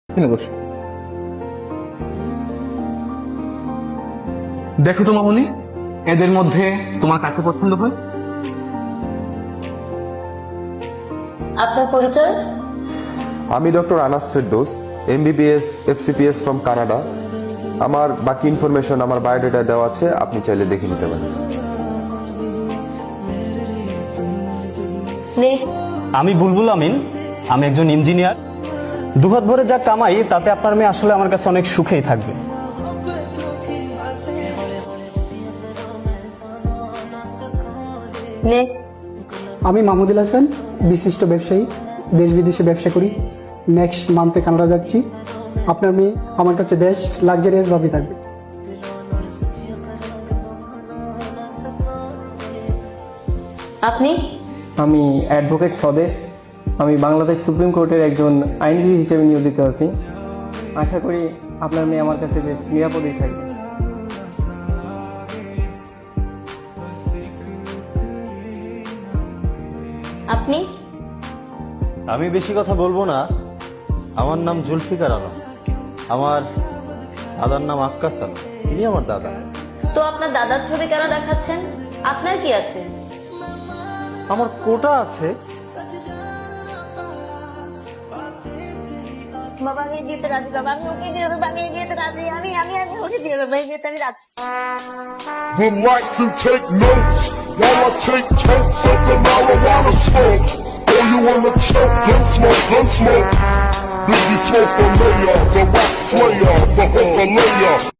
এখানে বসো। দেখো তো মামনি, এদের মধ্যে তোমার কাকে পছন্দ হয়? আপনার পরিচয়? আমি doctor Anas Ferdous, MBBS FCPS from Canada. আমার বাকি ইনফরমেশন আমার বায়োডাটা দেওয়া আছে, আপনি চাইলে দেখে নিতে পারেন। নে। আমি বুলবুল আমিন, আমি একজন ইঞ্জিনিয়ার। দুহাত ভরে যা কামাই তাতে আপনার মেয়ে আসলে আমার কাছে অনেক সুখেই থাকবে। নে। আমি মাহমুদুল হাসান, বিশিষ্ট ব্যবসায়ী, দেশ বিদেশে ব্যবসা করি। নেক্সট মান্থে কানাডা যাচ্ছি। আপনার মেয়ে আমার কাছে বেশ লাক্সারিয়াস ভাবে থাকবে। আপনি? আমি অ্যাডভোকেট স্বদেশ। আমি বাংলাদেশ সুপ্রিম কোর্টের একজন আইনজীবী হিসেবে নিয়োজিত আছি। আশা করি আপনার মেয়ে আমার কাছে বেশ নিরাপদেই থাকবে। আপনি? আমি বেশি কথা বলবো না। আমার নাম জুলফিকার আলম। আমার দাদার নাম আক্কাস আলম, ইনি আমার দাদা। তো আপনার দাদার ছবি কেন দেখাচ্ছেন? আপনার কি আছে? আমার কোটা আছে। বাবা আমি যেতে রাজি, বাবা আমি ওকে দিয়ে দেবো, আমি যেতে রাজি, আমি ওকে দিয়ে দেবো, এই যেতে আমি রাজি। Relax and take notes while I take totes of the marijuana smoke. Oh, you wanna choke? Gun smoke, gun smoke. Biggie smoke the mayor, the rock slayer, the hooker layer.